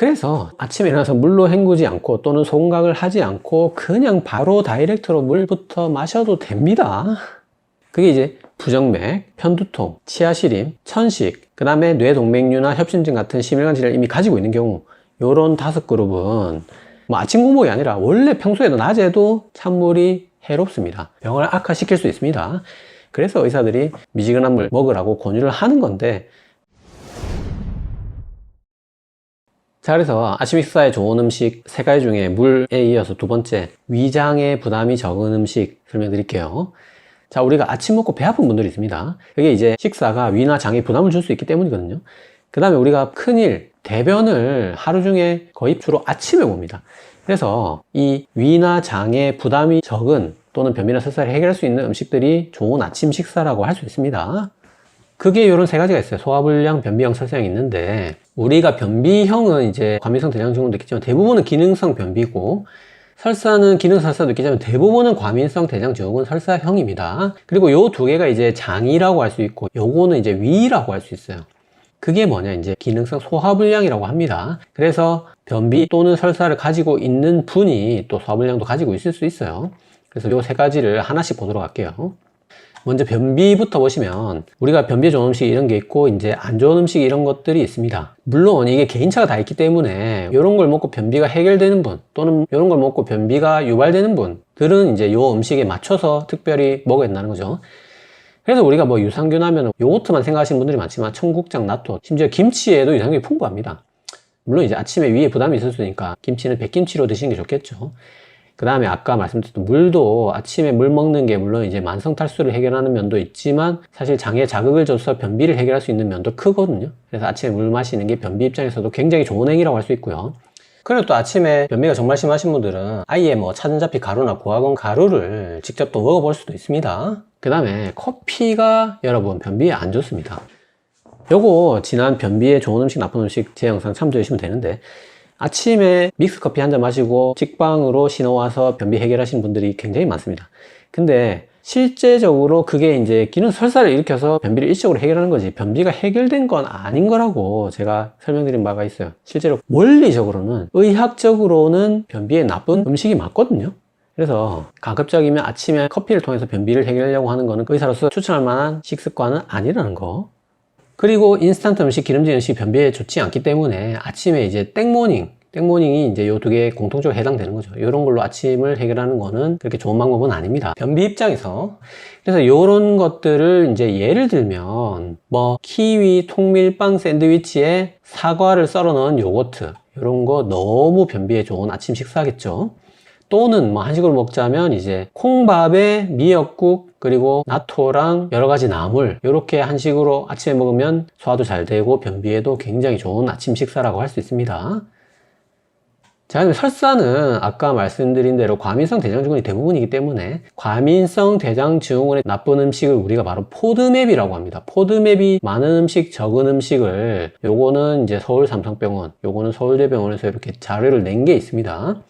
그래서 아침에 일어나서 물로 헹구지 않고 또는 송각을 하지 않고 그냥 바로 다이렉트로 물부터 마셔도 됩니다. 그게 이제 부정맥, 편두통, 치아시림, 천식, 그 다음에 뇌동맥류나 협심증 같은 심혈관 질환을 이미 가지고 있는 경우, 요런 5그룹은 뭐 아침 공복이 아니라 원래 평소에도 낮에도 찬물이 해롭습니다. 병을 악화시킬 수 있습니다. 그래서 의사들이 미지근한 물 먹으라고 권유를 하는 건데, 자, 그래서 아침 식사에 좋은 음식 3가지 중에 물에 이어서 2번째, 위장에 부담이 적은 음식 설명드릴게요. 자, 우리가 아침 먹고 배 아픈 분들이 있습니다. 그게 이제 식사가 위나 장에 부담을 줄 수 있기 때문이거든요. 그 다음에 우리가 큰일, 대변을 하루 중에 거의 주로 아침에 봅니다. 그래서 이 위나 장에 부담이 적은 또는 변비나 설사를 해결할 수 있는 음식들이 좋은 아침 식사라고 할 수 있습니다. 그게 이런 3가지가 있어요. 소화불량, 변비형, 설사형이 있는데, 우리가 변비형은 이제 과민성 대장증후군도 있겠지만 대부분은 기능성 변비고, 설사는 기능성 설사도 있겠지만 대부분은 과민성 대장증후군 설사형입니다. 그리고 요 2개가 이제 장이라고 할 수 있고, 요거는 이제 위라고 할 수 있어요. 그게 뭐냐, 이제 기능성 소화불량이라고 합니다. 그래서 변비 또는 설사를 가지고 있는 분이 또 소화불량도 가지고 있을 수 있어요. 그래서 요 3가지를 하나씩 보도록 할게요. 먼저 변비부터 보시면 우리가 변비에 좋은 음식 이런 게 있고 이제 안 좋은 음식 이런 것들이 있습니다. 물론 이게 개인차가 다 있기 때문에 이런 걸 먹고 변비가 해결되는 분 또는 이런 걸 먹고 변비가 유발되는 분들은 이제 요 음식에 맞춰서 특별히 먹어야 된다는 거죠. 그래서 우리가 뭐 유산균 하면 요거트만 생각하시는 분들이 많지만 청국장, 나토, 심지어 김치에도 유산균이 풍부합니다. 물론 이제 아침에 위에 부담이 있을 수 있으니까 김치는 백김치로 드시는 게 좋겠죠. 그 다음에 아까 말씀드렸던 물도 아침에 물 먹는 게 물론 이제 만성 탈수를 해결하는 면도 있지만 사실 장에 자극을 줘서 변비를 해결할 수 있는 면도 크거든요. 그래서 아침에 물 마시는 게 변비 입장에서도 굉장히 좋은 행위라고 할 수 있고요. 그리고 또 아침에 변비가 정말 심하신 분들은 아예 뭐 차전자피 가루나 고아건 가루를 직접 또 먹어볼 수도 있습니다. 그 다음에 커피가 여러분 변비에 안 좋습니다. 요거 지난 변비에 좋은 음식 나쁜 음식 제 영상 참조해 주시면 되는데, 아침에 믹스커피 한 잔 마시고 직방으로 신어와서 변비 해결하시는 분들이 굉장히 많습니다. 근데 실제적으로 그게 이제 기능 설사를 일으켜서 변비를 일시적으로 해결하는 거지 변비가 해결된 건 아닌 거라고 제가 설명드린 바가 있어요. 실제로 원리적으로는 의학적으로는 변비에 나쁜 음식이 맞거든요. 그래서 가급적이면 아침에 커피를 통해서 변비를 해결하려고 하는 거는 의사로서 추천할 만한 식습관은 아니라는 거. 그리고 인스턴트 음식, 기름진 음식 변비에 좋지 않기 때문에 아침에 이제 땡모닝이 이제 요 2개에 공통적으로 해당되는 거죠. 이런 걸로 아침을 해결하는 거는 그렇게 좋은 방법은 아닙니다. 변비 입장에서. 그래서 요런 것들을 이제 예를 들면 뭐 키위, 통밀빵 샌드위치에 사과를 썰어 넣은 요거트, 이런 거 너무 변비에 좋은 아침 식사겠죠. 또는 뭐 한식으로 먹자면 이제 콩밥에 미역국 그리고 나토랑 여러가지 나물, 이렇게 한식으로 아침에 먹으면 소화도 잘 되고 변비에도 굉장히 좋은 아침 식사라고 할 수 있습니다. 자, 그럼 설사는 아까 말씀드린 대로 과민성 대장증후군이 대부분이기 때문에 과민성 대장증후군의 나쁜 음식을 우리가 바로 포드맵이라고 합니다. 포드맵이 많은 음식, 적은 음식을, 요거는 이제 서울 삼성병원, 요거는 서울대병원에서 이렇게 자료를 낸 게 있습니다.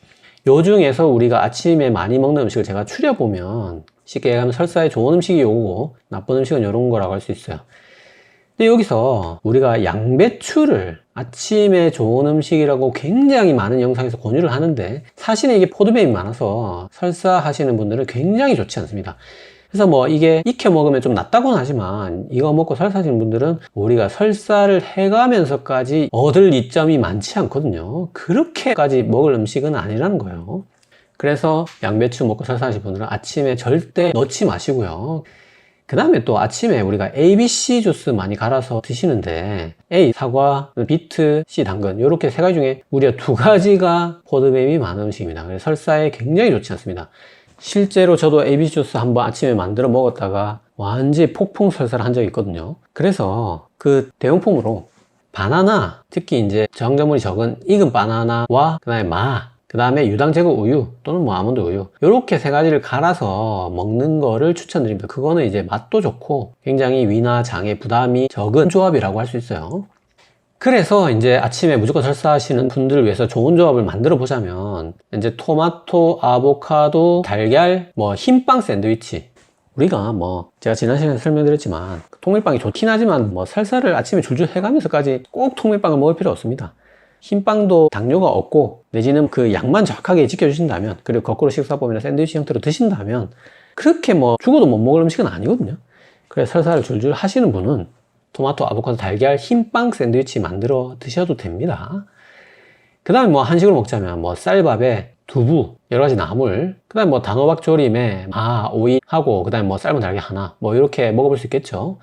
요 중에서 우리가 아침에 많이 먹는 음식을 제가 추려보면 쉽게 얘기하면 설사에 좋은 음식이 요거고 나쁜 음식은 요런 거라고 할 수 있어요. 근데 여기서 우리가 양배추를 아침에 좋은 음식이라고 굉장히 많은 영상에서 권유를 하는데 사실은 이게 포도맵이 많아서 설사하시는 분들은 굉장히 좋지 않습니다. 그래서 뭐 이게 익혀 먹으면 좀 낫다고는 하지만 이거 먹고 설사하시는 분들은 우리가 설사를 해가면서까지 얻을 이점이 많지 않거든요. 그렇게까지 먹을 음식은 아니라는 거예요. 그래서 양배추 먹고 설사하시는 분들은 아침에 절대 넣지 마시고요. 그 다음에 또 아침에 우리가 ABC 주스 많이 갈아서 드시는데 A, 사과, 비트, C, 당근 이렇게 3가지 중에 무려 2가지가 포도맵이 많은 음식입니다. 그래서 설사에 굉장히 좋지 않습니다. 실제로 저도 ABC 주스 한번 아침에 만들어 먹었다가 완전히 폭풍 설사를 한 적이 있거든요. 그래서 그 대용품으로 바나나, 특히 이제 저항작물이 적은 익은 바나나와 그 다음에 그 다음에 유당 제거 우유 또는 뭐 아몬드 우유 이렇게 3가지를 갈아서 먹는 거를 추천드립니다. 그거는 이제 맛도 좋고 굉장히 위나 장에 부담이 적은 조합이라고 할 수 있어요. 그래서 이제 아침에 무조건 설사하시는 분들을 위해서 좋은 조합을 만들어 보자면 이제 토마토, 아보카도, 달걀, 뭐 흰빵 샌드위치. 우리가 뭐 제가 지난 시간에 설명드렸지만 통밀빵이 좋긴 하지만 뭐 설사를 아침에 줄줄 해가면서까지 꼭 통밀빵을 먹을 필요 없습니다. 흰빵도 당뇨가 없고 내지는 그 양만 정확하게 지켜주신다면, 그리고 거꾸로 식사법이나 샌드위치 형태로 드신다면 그렇게 뭐 죽어도 못 먹을 음식은 아니거든요. 그래서 설사를 줄줄 하시는 분은 토마토, 아보카도, 달걀, 흰빵 샌드위치 만들어 드셔도 됩니다. 그 다음에 뭐 한식으로 먹자면 뭐 쌀밥에 두부, 여러 가지 나물, 그 다음에 뭐 단호박 조림에 오이하고, 그 다음에 뭐 삶은 달걀 하나, 뭐 이렇게 먹어볼 수 있겠죠.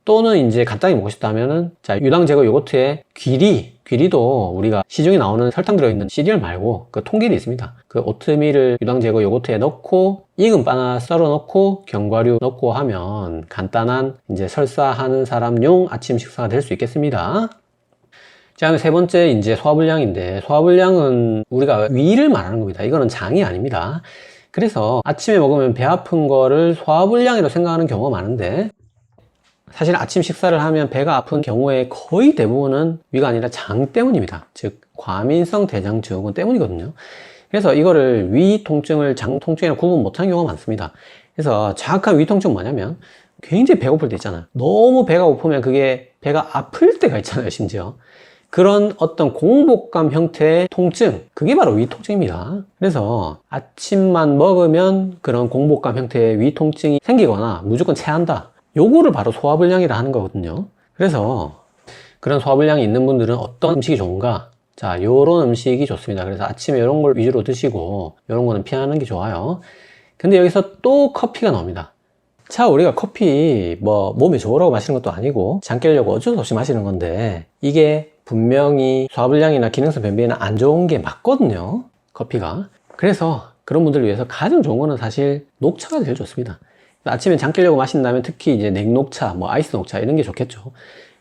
또는 이제 간단히 먹고 싶다면은, 자, 유당 제거 요거트에 귀리도 우리가 시중에 나오는 설탕 들어있는 시리얼 말고 그 통길이 있습니다. 그 오트밀을 유당 제거 요거트에 넣고 익은 바나나 썰어 넣고 견과류 넣고 하면 간단한 이제 설사하는 사람용 아침 식사가 될 수 있겠습니다. 자, 세 번째 이제 소화불량인데, 소화불량은 우리가 위를 말하는 겁니다. 이거는 장이 아닙니다. 그래서 아침에 먹으면 배 아픈 거를 소화불량이라고 생각하는 경우가 많은데, 사실 아침 식사를 하면 배가 아픈 경우에 거의 대부분은 위가 아니라 장 때문입니다. 즉 과민성 대장증후군 때문이거든요. 그래서 이거를 위 통증을 장 통증이랑 구분 못하는 경우가 많습니다. 그래서 정확한 위 통증은 뭐냐면, 굉장히 배고플 때 있잖아요. 너무 배가 고프면 그게 배가 아플 때가 있잖아요, 심지어. 그런 어떤 공복감 형태의 통증, 그게 바로 위 통증입니다. 그래서 아침만 먹으면 그런 공복감 형태의 위 통증이 생기거나 무조건 체한다, 요거를 바로 소화불량이라 하는 거거든요. 그래서 그런 소화불량이 있는 분들은 어떤 음식이 좋은가? 자, 요런 음식이 좋습니다. 그래서 아침에 요런 걸 위주로 드시고 요런 거는 피하는 게 좋아요. 근데 여기서 또 커피가 나옵니다. 자, 우리가 커피 뭐 몸에 좋으라고 마시는 것도 아니고 장 깨려고 어쩔 수 없이 마시는 건데, 이게 분명히 소화불량이나 기능성 변비에는 안 좋은 게 맞거든요, 커피가. 그래서 그런 분들을 위해서 가장 좋은 거는 사실 녹차가 제일 좋습니다. 아침에 장 깨려고 마신다면 특히 이제 냉녹차, 뭐 아이스 녹차 이런 게 좋겠죠.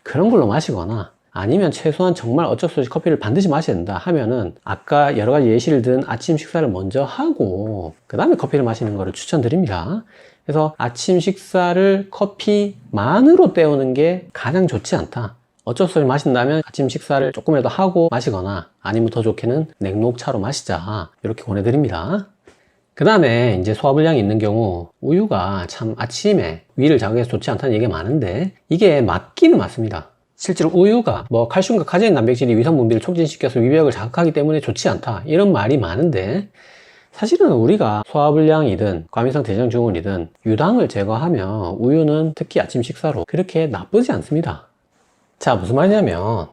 그런 걸로 마시거나, 아니면 최소한 정말 어쩔 수 없이 커피를 반드시 마셔야 된다 하면은 아까 여러 가지 예시를 든 아침 식사를 먼저 하고 그 다음에 커피를 마시는 거를 추천드립니다. 그래서 아침 식사를 커피만으로 때우는 게 가장 좋지 않다, 어쩔 수 없이 마신다면 아침 식사를 조금이라도 하고 마시거나, 아니면 더 좋게는 냉녹차로 마시자, 이렇게 권해드립니다. 그 다음에 이제 소화불량이 있는 경우 우유가 참 아침에 위를 자극해서 좋지 않다는 얘기가 많은데, 이게 맞기는 맞습니다. 실제로 우유가 뭐 칼슘과 카제인 단백질이 위산 분비를 촉진시켜서 위벽을 자극하기 때문에 좋지 않다, 이런 말이 많은데, 사실은 우리가 소화불량이든 과민성 대장증후군이든 유당을 제거하면 우유는 특히 아침 식사로 그렇게 나쁘지 않습니다. 자, 무슨 말이냐면,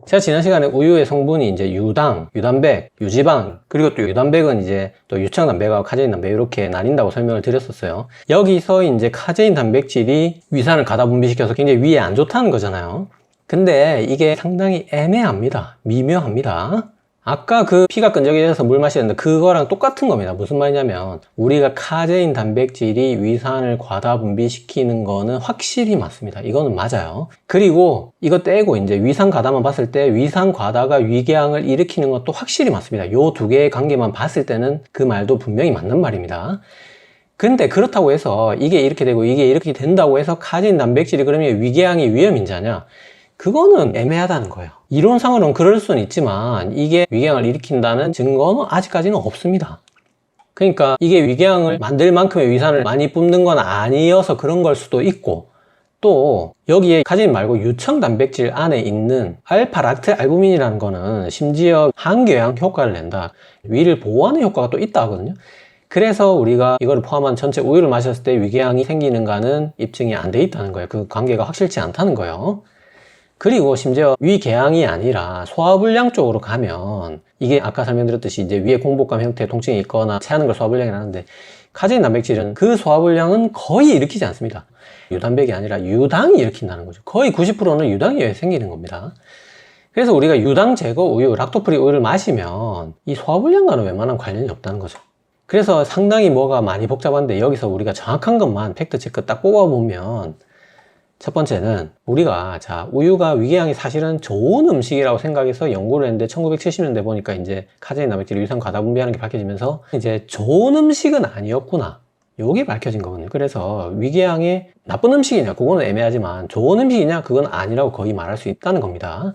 제가 지난 시간에 우유의 성분이 이제 유당, 유단백, 유지방, 그리고 또 유단백은 이제 또 유청 단백하고 카제인 단백 이렇게 나뉜다고 설명을 드렸었어요. 여기서 이제 카제인 단백질이 위산을 가다 분비시켜서 굉장히 위에 안 좋다는 거잖아요. 근데 이게 상당히 애매합니다. 미묘합니다. 아까 그 피가 끈적여서 물 마시는데 그거랑 똑같은 겁니다. 무슨 말이냐면, 우리가 카제인 단백질이 위산을 과다 분비시키는 거는 확실히 맞습니다. 이거는 맞아요. 그리고 이거 떼고 이제 위산 과다만 봤을 때 위산 과다가 위궤양을 일으키는 것도 확실히 맞습니다. 요 두 개의 관계만 봤을 때는 그 말도 분명히 맞는 말입니다. 근데 그렇다고 해서 이게 이렇게 되고 이게 이렇게 된다고 해서 카제인 단백질이 그러면 위궤양이 위험인자냐? 그거는 애매하다는 거예요. 이론상으로는 그럴 수는 있지만 이게 위궤양을 일으킨다는 증거는 아직까지는 없습니다. 그러니까 이게 위궤양을 만들 만큼의 위산을 많이 뿜는 건 아니어서 그런 걸 수도 있고, 또 여기에 카제인 말고 유청 단백질 안에 있는 알파락틀알부민이라는 거는 심지어 항궤양 효과를 낸다, 위를 보호하는 효과가 또 있다 하거든요. 그래서 우리가 이거를 포함한 전체 우유를 마셨을 때 위궤양이 생기는가는 입증이 안 돼 있다는 거예요. 그 관계가 확실치 않다는 거예요. 그리고 심지어 위궤양이 아니라 소화불량 쪽으로 가면, 이게 아까 설명드렸듯이 이제 위에 공복감 형태의 통증이 있거나 체하는 걸 소화불량이라 하는데, 카제인 단백질은 그 소화불량은 거의 일으키지 않습니다. 유단백이 아니라 유당이 일으킨다는 거죠. 거의 90%는 유당이 생기는 겁니다. 그래서 우리가 유당 제거 우유, 락토프리 우유를 마시면 이 소화불량과는 웬만한 관련이 없다는 거죠. 그래서 상당히 뭐가 많이 복잡한데, 여기서 우리가 정확한 것만 팩트체크 딱 뽑아보면, 첫 번째는 우리가 우유가 위궤양이 사실은 좋은 음식이라고 생각해서 연구를 했는데 1970년대 보니까 이제 카제인 단백질 위산 과다 분비하는 게 밝혀지면서 이제 좋은 음식은 아니었구나, 요게 밝혀진 거거든요. 그래서 위궤양의 나쁜 음식이냐, 그거는 애매하지만 좋은 음식이냐, 그건 아니라고 거의 말할 수 있다는 겁니다.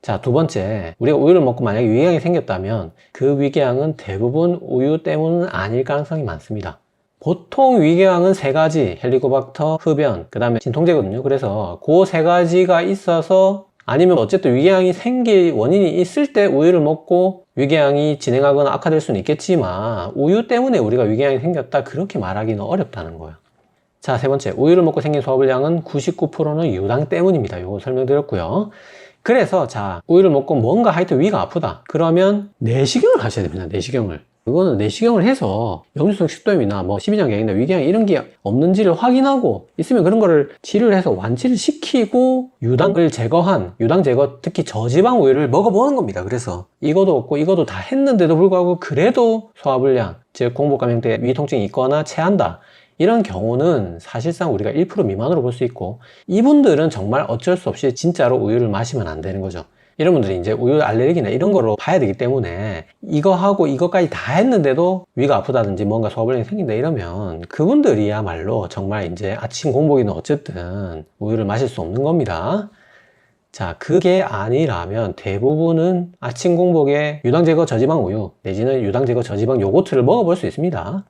자, 두 번째, 우리가 우유를 먹고 만약에 위궤양이 생겼다면 그 위궤양은 대부분 우유 때문은 아닐 가능성이 많습니다. 보통 위궤양은 세 가지, 헬리코박터, 흡연, 그 다음에 진통제거든요. 그래서 그 세 가지가 있어서 아니면 어쨌든 위궤양이 생길 원인이 있을 때 우유를 먹고 위궤양이 진행하거나 악화될 수는 있겠지만 우유 때문에 우리가 위궤양이 생겼다 그렇게 말하기는 어렵다는 거예요. 자, 세 번째, 우유를 먹고 생긴 소화불량은 99%는 유당 때문입니다. 이거 설명드렸고요. 그래서 자, 우유를 먹고 뭔가 하여튼 위가 아프다 그러면 내시경을 하셔야 됩니다. 내시경을. 이거는 내시경을 해서 역류성 식도염이나 뭐 십이장경이나 위궤양 이런 게 없는지를 확인하고 있으면 그런 거를 치료를 해서 완치를 시키고 유당을 제거한 유당 제거, 특히 저지방 우유를 먹어보는 겁니다. 그래서 이것도 없고 이것도 다 했는데도 불구하고 그래도 소화불량, 즉 공복감 형태의 위 통증이 있거나 체한다 이런 경우는 사실상 우리가 1% 미만으로 볼 수 있고 이분들은 정말 어쩔 수 없이 진짜로 우유를 마시면 안 되는 거죠. 이런 분들이 이제 우유 알레르기나 이런 거로 봐야 되기 때문에 이거하고 이거까지 다 했는데도 위가 아프다든지 뭔가 소화불량이 생긴다 이러면 그분들이야말로 정말 이제 아침 공복이는 어쨌든 우유를 마실 수 없는 겁니다. 자, 그게 아니라면 대부분은 아침 공복에 유당 제거 저지방 우유 내지는 유당 제거 저지방 요거트를 먹어볼 수 있습니다.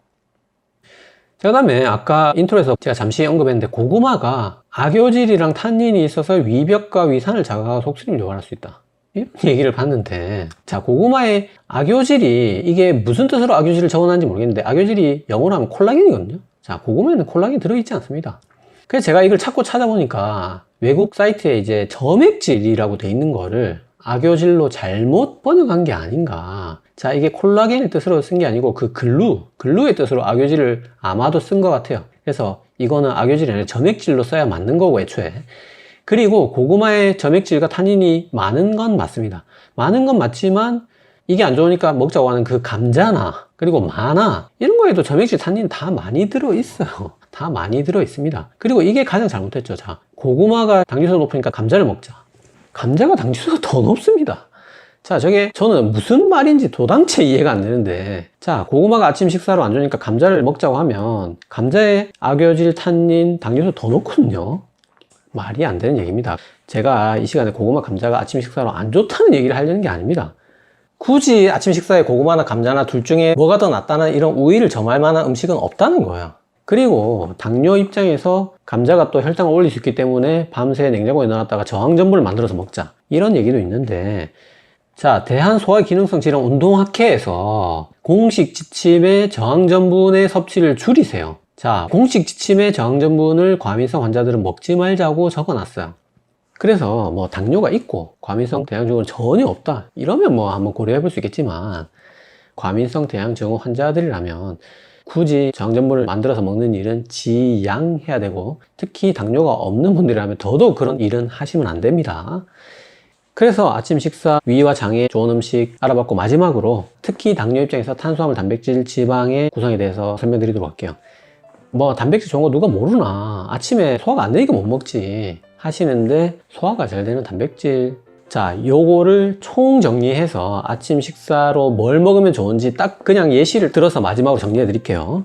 그 다음에 아까 인트로에서 제가 잠시 언급했는데 고구마가 악효질이랑 탄닌이 있어서 위벽과 위산을 자극하고 속쓰림을 유발할 수 있다 이런 얘기를 봤는데 자, 고구마의 악효질이 이게 무슨 뜻으로 악효질을 적어놨는지 모르겠는데 악효질이 영어로 하면 콜라겐이거든요. 자, 고구마에는 콜라겐이 들어있지 않습니다. 그래서 제가 이걸 찾고 찾아보니까 외국 사이트에 이제 점액질이라고 돼 있는 거를 악효질로 잘못 번역한 게 아닌가. 자, 이게 콜라겐의 뜻으로 쓴 게 아니고 그 글루의 뜻으로 악효질을 아마도 쓴 것 같아요. 그래서 이거는 악효질이 아니라 점액질로 써야 맞는 거고 애초에. 그리고 고구마의 점액질과 탄닌이 많은 건 맞습니다. 많은 건 맞지만 이게 안 좋으니까 먹자고 하는 그 감자나 그리고 마나 이런 거에도 점액질, 탄닌 다 많이 들어있어요. 다 많이 들어있습니다. 그리고 이게 가장 잘못했죠. 자, 고구마가 당지수가 높으니까 감자를 먹자. 감자가 당지수가 더 높습니다. 자, 저는 무슨 말인지 도당체 이해가 안 되는데 자, 고구마가 아침 식사로 안 좋으니까 감자를 먹자고 하면 감자에 악효질, 탄닌, 당지수 더 높거든요. 말이 안 되는 얘기입니다. 제가 이 시간에 고구마, 감자가 아침 식사로 안 좋다는 얘기를 하려는 게 아닙니다. 굳이 아침 식사에 고구마나 감자나 둘 중에 뭐가 더 낫다는 이런 우위를 점할 만한 음식은 없다는 거예요. 그리고 당뇨 입장에서 감자가 또 혈당을 올릴 수 있기 때문에 밤새 냉장고에 넣어놨다가 저항전분을 만들어서 먹자 이런 얘기도 있는데 자, 대한소화기능성질환 운동학회에서 공식 지침에 저항전분의 섭취를 줄이세요. 자, 공식 지침에 저항전분을 과민성 환자들은 먹지 말자고 적어놨어요. 그래서 뭐 당뇨가 있고 과민성 대장증후군 전혀 없다 이러면 뭐 한번 고려해 볼 수 있겠지만 과민성 대장증후 환자들이라면 굳이 저항전분을 만들어서 먹는 일은 지양해야 되고 특히 당뇨가 없는 분들이라면 더더욱 그런 일은 하시면 안 됩니다. 그래서 아침 식사 위와 장에 좋은 음식 알아봤고 마지막으로 특히 당뇨 입장에서 탄수화물, 단백질, 지방의 구성에 대해서 설명드리도록 할게요. 뭐 단백질 좋은 거 누가 모르나 아침에 소화가 안 되니까 못 먹지 하시는데 소화가 잘 되는 단백질 자, 요거를 총 정리해서 아침 식사로 뭘 먹으면 좋은지 딱 그냥 예시를 들어서 마지막으로 정리해 드릴게요.